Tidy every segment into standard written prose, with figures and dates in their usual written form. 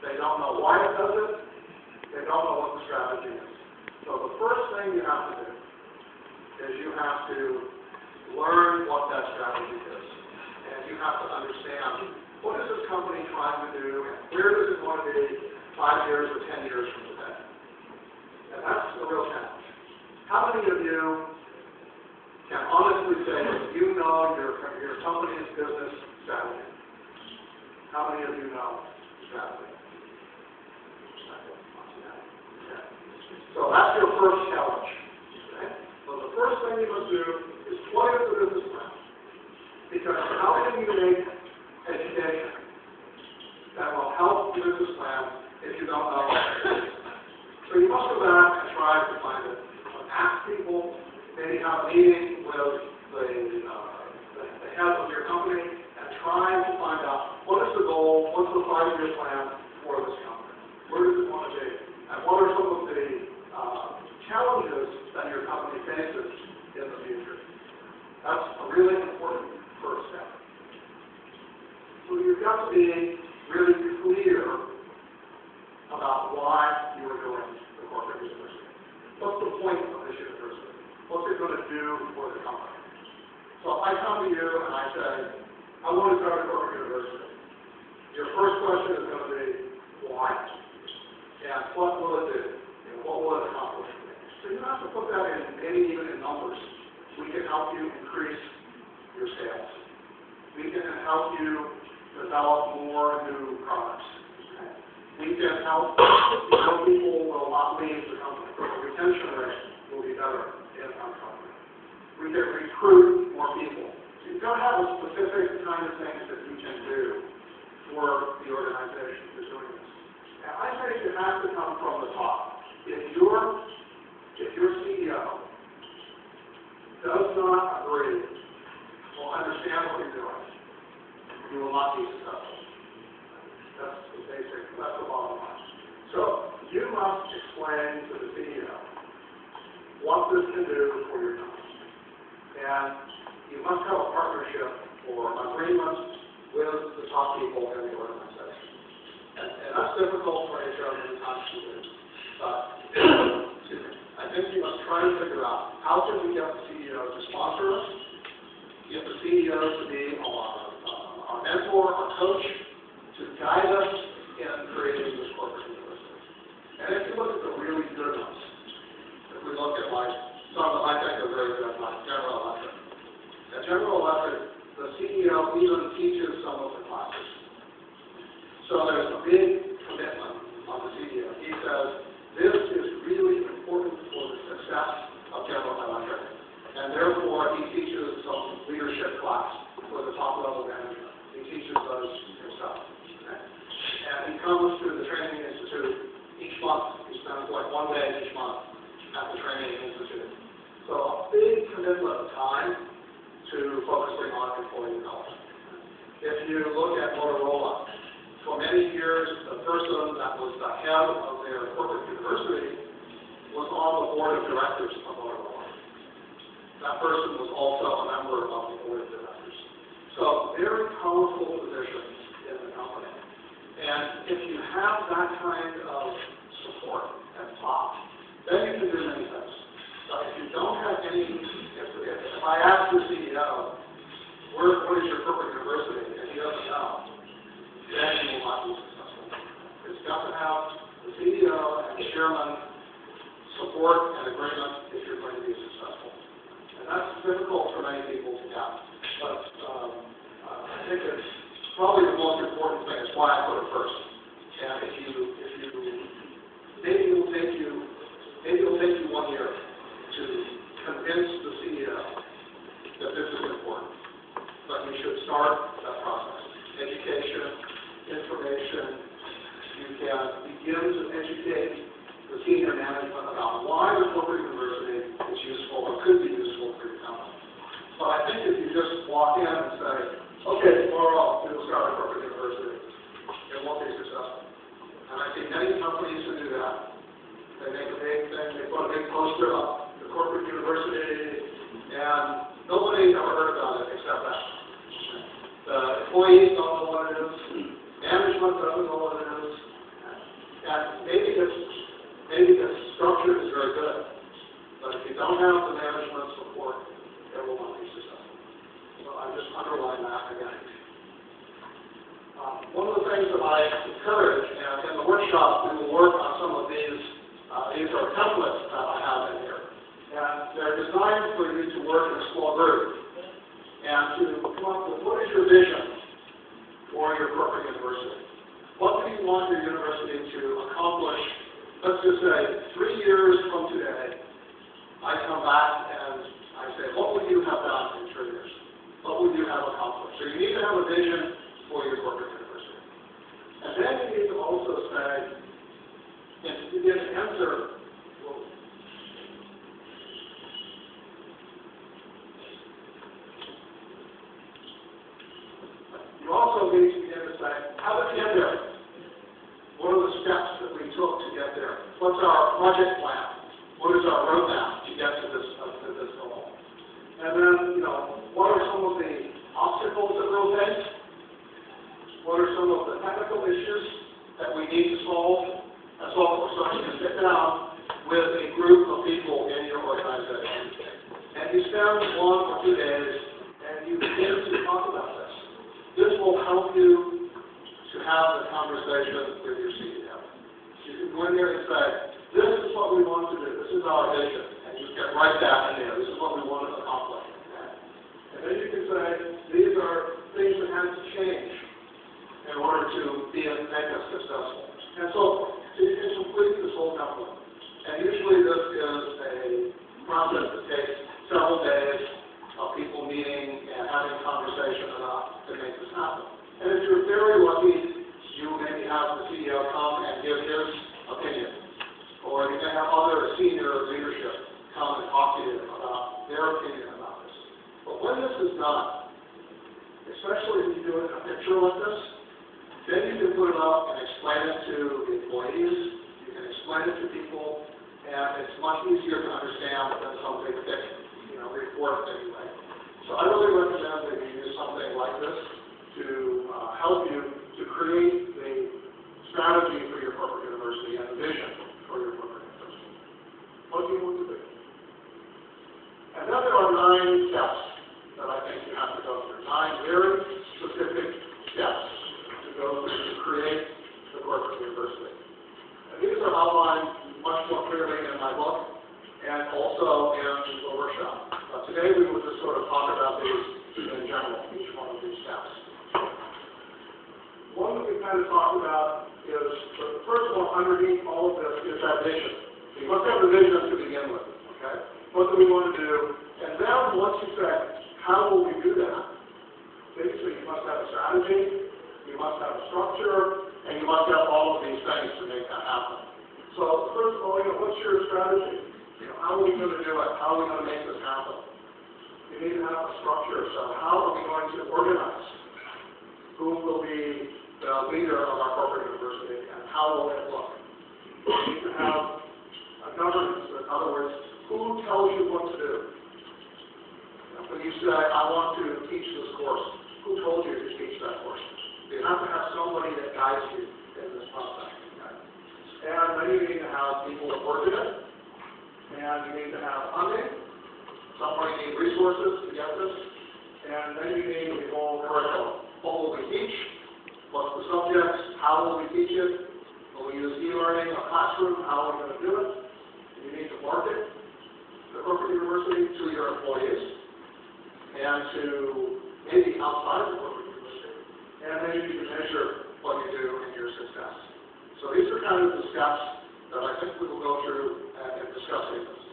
They don't know why it does it. They don't know what the strategy is. So the first thing you have to do is you have to learn what that strategy is. And you have to understand, what is this company trying to do, and where does it want to be 5 years or 10 years from today? And that's the real challenge. How many of you can honestly say that you know your company's business strategy? How many of you know the strategy? Okay. So that's your first challenge. Okay? So the first thing you must do is what is the business plan? Because how can you make education that will help the business plan if you don't know what it is? So you must go back and try to find it. Ask people, maybe have a meeting with the head of your company and try to find out what is the goal, what's the 5-year plan for this company? Where does it want to be? And what are some of the challenges that your company faces in the future? That's a really important first step. So you've got to be really clear about why you are doing the corporate university. What's the point of this university? What's it going to do for the company? So if I come to you and I say, I want to start a corporate university, your first question is going to be, why? And what will it do? And what will it accomplish for me? So you have to put that in, maybe even in numbers. We can help you increase your sales. We can help you develop more new products. We can help, people will not leave the company. The retention rate will be better in our company. We can recruit more people. So you've got to have a specific kind of things that you can do for the organization that's doing this. And I think it has to come from the top. If your CEO does not agree or understand what you're doing, you will not be successful. That's the basic, that's the bottom line. So you must explain to the CEO what this can do for your company. And you must have a partnership or agreement with the top people in the organization. And that's difficult for HR many times to do. But I think you must try to figure out how can we get the CEO to sponsor us, get the CEO to be our mentor, our coach, to guide us in creating this corporate university. And if you look at the really good ones, if we look at like some of the I think are very good, like General Electric. At General Electric, the CEO even teaches some of the classes. So there's a big commitment on the CEO. He says, this is really important for the success of General Electric. And therefore, he teaches some leadership class for the top level management. He teaches those himself. And he comes to the Training Institute each month. He spends like 1 day each month at the Training Institute. So a big commitment of time to focusing on employee development. If you look at Motorola, for many years, the person that was the head of their corporate university was on the board of directors of Motorola. That person was also a member of the board of directors. So very powerful positions in the company. And if you have that kind of support at the top, then you can do many things. But if you don't have any, if I ask your CEO, what is your corporate university, and he doesn't know, then you will not be successful. It's got to have the CEO and the chairman support and agreement if you're going to be successful. And that's difficult for many people to get. But I think it's probably the most important thing. It's why I put it first. And maybe it will take you 1 year to convince the CEO that this is important. But you should start that process. Education, information. You can begin to educate the senior management about why the corporate university is useful or could be useful for your company. But I think if you just walk in and say, okay, tomorrow we will start a corporate university, it won't be successful. And I see many companies who do that. They make a big thing, they put a big poster up, the corporate university, and nobody ever heard about it except that. The employees don't know what it is, management doesn't know what it is, And maybe the structure is very good, but if you don't have the management support, it will not be successful. So I just underline that again. One of the things that I encourage, and in the workshop, we will work on some of these. These are templates that I have in here. And they're designed for you to work in a small group and to come up with what is your vision for your corporate university. What do you want your university to accomplish? Let's just say 3 years from today, I come back and I say, what would you have done in 3 years? What would you have accomplished? So you need to have a vision for your corporate university. And then you need to also say, and you get an answer. You also need to begin to say, how did we get there? What are the steps that we took to get there? What's our project plan? What is our roadmap to get to this goal? And then, what are some of the obstacles that we'll face? What are some of the technical issues that we need to solve? And so you can sit down with a group of people in your organization, and you spend 1 or 2 days, and you begin to talk about this. This will help you to have the conversation with your CEO. You can go in there and say, this is what we want to do. This is our vision. And you can write that in there. This is what we want to accomplish. Okay? And then you can say, these are things that have to change in order to make us successful. And so you can complete this whole template. And usually this is a process that takes several days of people meeting and having conversation enough to make this happen. And if you're very lucky, you maybe have the CEO come and give his opinion. Or you may have other senior leadership come and talk to you about their opinion about this. But when this is done, especially if you do it in a picture like this, then you can put it up and explain it to the employees, you can explain it to people, and it's much easier to understand than some big thick, report anyway. So I really recommend that you use something like this to help you to create the strategy for your corporate university and the vision for your corporate university. What do you want to do? And then there are 9 steps that I think you have to go through. 9 very specific steps to go through to create the corporate university. And these are outlined much more clearly in my book and also in the workshop. Today we will just sort of talk about these in general, each one of these steps. One that we kind of talked about is, the first one underneath all of this is that vision. You must have the vision to begin with, okay? What do we want to do? And then once you say, how will we do that? Basically, you must have a strategy, you must have a structure, and you must have all of these things to make that happen. So first of all, what's your strategy? How are we going to do it? How are we going to make this happen? You need to have a structure. So how are we going to organize? Who will be the leader of our corporate university, and how will it look? You need to have a governance. In other words, who tells you what to do? When you say, I want to teach this course, who told you to teach that course? You have to have somebody that guides you in this process. Okay? And then you need to have people that work in it, and you need to have funding. Somebody needs resources to get this, and then you need the whole curriculum. What will we teach? What's the subjects? How will we teach it? Will we use e-learning or classroom? How are we going to do it? You need to market the corporate university to your employees and to maybe outside the corporate university. And then you need to measure what you do and your success. So these are kind of the steps that I think we will go through in discussing this.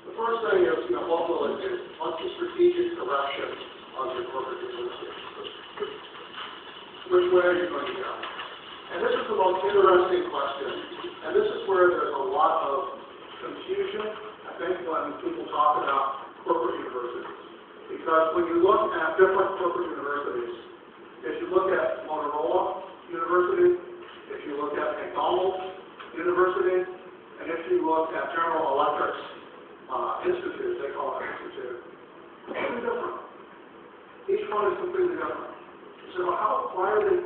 The first thing is, what will it do? What's the strategic direction of your corporate university? Which way are you going to go? And this is the most interesting question. And this is where there's a lot of confusion, I think, when people talk about corporate universities. Because when you look at different corporate universities, if you look at Motorola University, if you look at McDonald's University, and if you look at General Electric's institute, they call it institute, completely different. Each one is completely different. So why are they